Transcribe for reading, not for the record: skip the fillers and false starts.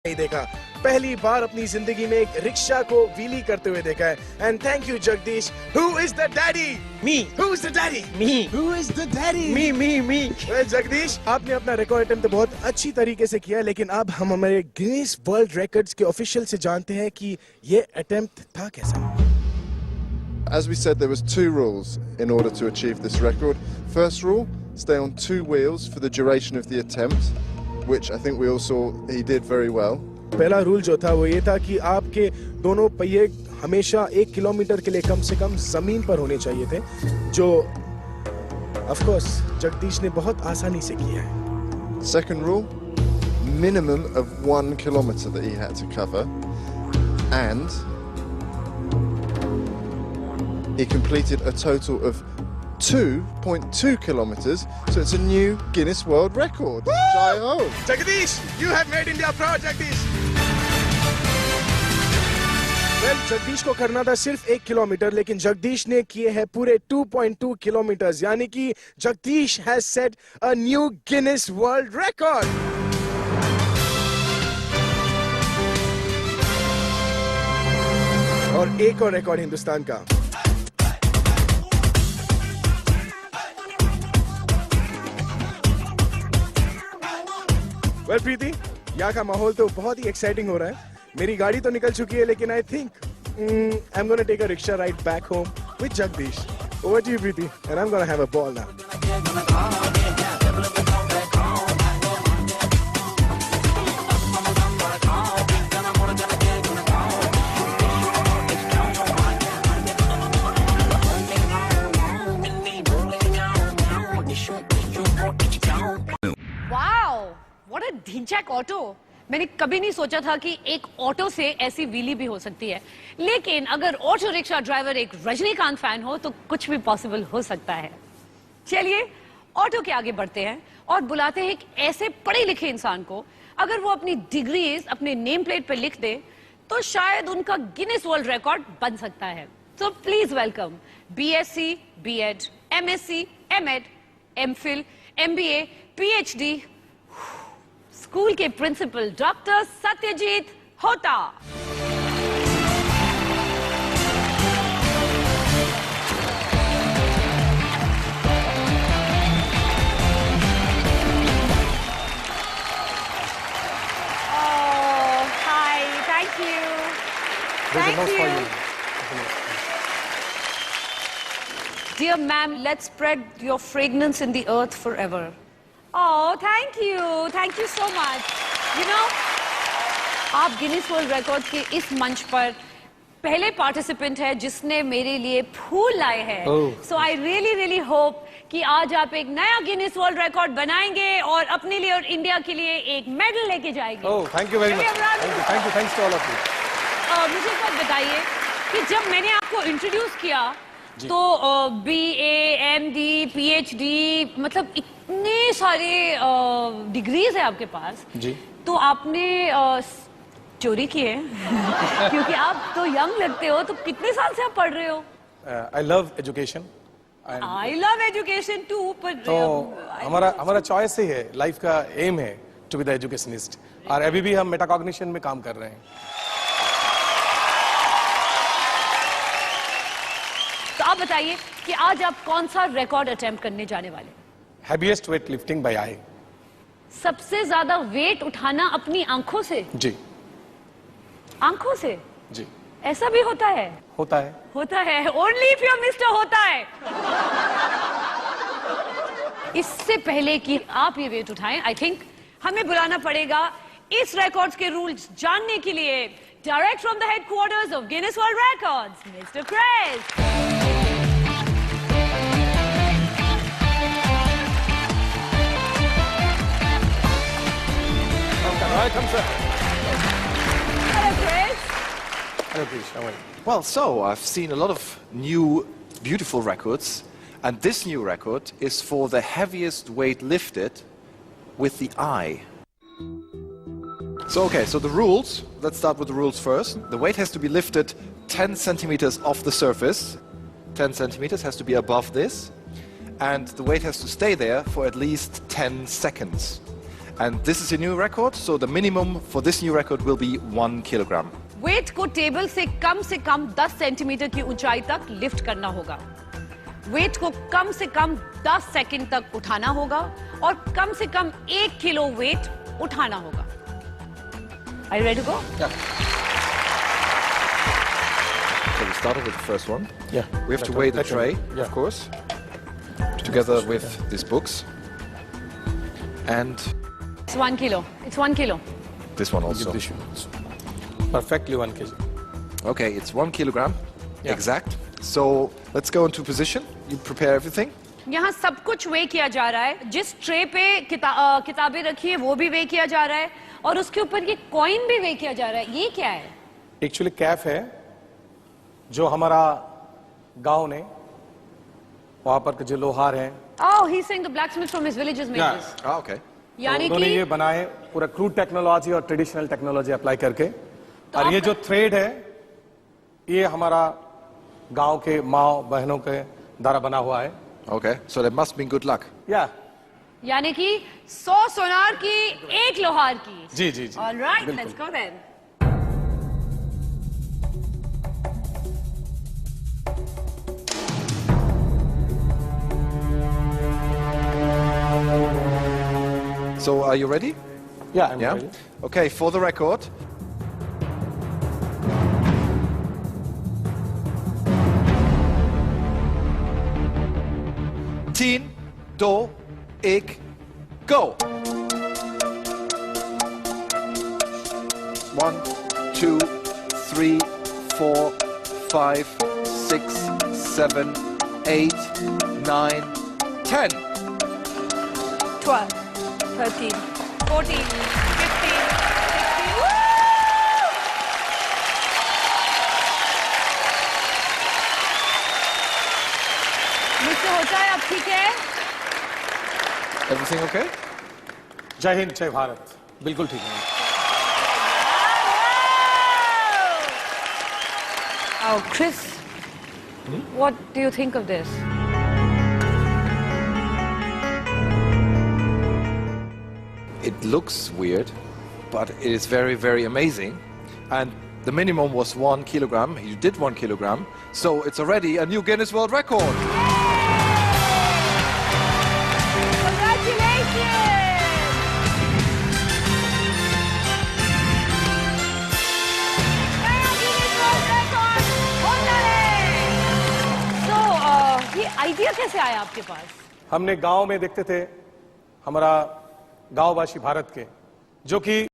नहीं देखा, पहली बार अपनी जिंदगी में एक रिक्शा को व्हीली करते हुए देखा है। And thank you Jagdish. Who is the daddy? Me. Who's the daddy? Me. Who is the daddy? Me. Well, Jagdish, आपने अपना रिकॉर्ड अटेम्प्ट तो बहुत अच्छी तरीके से किया, लेकिन अब हम हमारे गिनीज वर्ल्ड रिकॉर्ड्स के ऑफिशियल से जानते हैं कि ये अटेम्प्ट था कैसा। As we said, there was 2 rules in order to achieve this record. First rule, stay on 2 wheels for the duration of the attempt, which I think we all saw he did very well. पहला rule जो था वो ये था कि आपके दोनों पहिए हमेशा 1 किलोमीटर के लिए कम से कम जमीन पर होने चाहिए थे, जो ऑफ कोर्स जगदीश ने बहुत आसानी से किया है। Second rule, minimum of 1 kilometer that he had to cover, and he completed a total of 2.2 kilometers, so it's a new Guinness World Record. Jai ho! Jagdish, you have made India proud, Jagdish. Well, Jagdish को करना था सिर्फ 1 kilometre, लेकिन जगदीश ने किए हैं पूरे 2.2 kilometres, यानी कि Jagdish has set a new Guinness World Record. और एक और रिकॉर्ड हिंदुस्तान का। वेल प्रीति, यहाँ का माहौल तो बहुत ही एक्साइटिंग हो रहा है। मेरी गाड़ी तो निकल चुकी है, लेकिन I think I am gonna take a rickshaw ride back home with Jagdish. Over to you Preeti, and I am gonna have a ball now. What a ढिंचैक ऑटो। मैंने कभी नहीं सोचा था कि एक ऑटो से ऐसी व्हीली भी हो सकती है, लेकिन अगर ऑटो रिक्शा ड्राइवर एक रजनीकांत फैन हो तो कुछ भी पॉसिबल हो सकता है। चलिए ऑटो के आगे बढ़ते हैं और बुलाते हैं एक ऐसे पढ़े लिखे इंसान को, अगर वो अपनी डिग्रीज अपने नेम प्लेट पे लिख दे तो शायद उनका गिनीज वर्ल्ड रिकॉर्ड बन सकता है। तो please welcome BSc, B.Ed, MSc, M.Ed, MPhil, MBA, PhD, school के प्रिंसिपल डॉक्टर सत्यजीत होता। Hi, thank you. Dear ma'am, let's spread your fragrance in the earth forever. Oh, thank you so much. You know, आप Guinness world record के इस मंच पर पहले participant है जिसने मेरे लिए फूल लाए हैं। So I really hope कि आज आप एक नया गिनीज वर्ल्ड रिकॉर्ड बनाएंगे और अपने लिए और इंडिया के लिए एक मेडल लेके जाएंगे। Oh, thank you very much. Thank you. Thanks to all of you. मुझे एक बात बताइए कि जब मैंने आपको इंट्रोड्यूस किया तो BA, MD, PhD, मतलब इतने सारे डिग्रीज है आपके पास जी, तो आपने चोरी की है क्योंकि आप तो यंग लगते हो। तो कितने साल से आप पढ़ रहे हो? I love education. I love education too, पर तो हमारा चॉइस ही है, लाइफ का एम है टू बी द एजुकेशनिस्ट, और अभी भी हम मेटाकॉग्निशन में काम कर रहे हैं। तो आप बताइए कि आज आप कौन सा रिकॉर्ड अटेम्प्ट करने जाने वाले? हैवीएस्ट वेट लिफ्टिंग बाय आई। सबसे ज्यादा वेट उठाना अपनी आंखों से? जी। आंखों से? जी। ऐसा भी होता है? होता है only if you are mister होता है। इससे पहले कि आप ये वेट उठाएं, आई थिंक हमें बुलाना पड़ेगा इस रिकॉर्ड्स के रूल्स जानने के लिए direct from the headquarters of Guinness world records, mister craze. Welcome, sir. Hello, Chris. Hello, Krish. How are you? Well, so I've seen a lot of new, beautiful records, and this new record is for the heaviest weight lifted with the eye. So, okay, so the rules, let's start with the rules first. The weight has to be lifted 10 centimeters off the surface. 10 centimeters has to be above this, and the weight has to stay there for at least 10 seconds. And this is a new record, so the minimum for this new record will be 1 kilogram. Wait को table से कम 10 centimetre की ऊंचाई तक lift करना होगा। Wait को कम से कम 10 second तक उठाना होगा और कम से कम 1 किलो वेट उठाना होगा। Are you ready to go? Yeah. So we started with the first one. Yeah. We have to weigh the tray, Yeah. of course, together with these books. And It's 1 kilo. It's 1 kilo. this one Give also. the shoes. Perfectly 1 kg. Okay, it's 1 kilogram. Yeah. Exact. So let's go into position. You prepare everything. यहाँ सब कुछ वे किया जा रहा है। जिस tray पे किताबें रखी है वो भी वे किया जा रहा है और उसके ऊपर ये कॉइन भी वे किया जा रहा है। ये क्या है? एक्चुअली कैफ है जो हमारा गांव ने वहां पर के जो लोहार हैं Oh, he's saying the blacksmith from his village has made Yeah. this. Ah, okay. यानी उन्होंने ये कि बनाए पूरा क्रूड टेक्नोलॉजी और ट्रेडिशनल टेक्नोलॉजी अप्लाई करके। और ये जो थ्रेड है ये हमारा गांव के माँ बहनों के द्वारा बना हुआ है। Okay. So that must mean good luck. या यानी कि 100 सोनार की 1 लोहार की। जी जी जी। All right, बिल्कुल। let's go then. So are you ready? या I'm Yeah. ready. Okay, for the record. Teen, do, ik, go. 1, 2, 3, 4, 5, 6, 7, 8, 9, 10. 12, 13, 14, 15, 16. Woo! मुझसे होता है, अब ठीक है? Everything okay? जय हिंद जय भारत। बिल्कुल ठीक है। Oh, Chris, what do you think of this? It looks weird, but it is very, very amazing. And the minimum was 1 kilogram. You did 1 kilogram. So it's already a new Guinness World Record. Congratulations! नया Guinness World Record होता है। So, ये idea कैसे आया आपके पास? हमने गांव में देखते थे हमारा गांववासी भारत के जो कि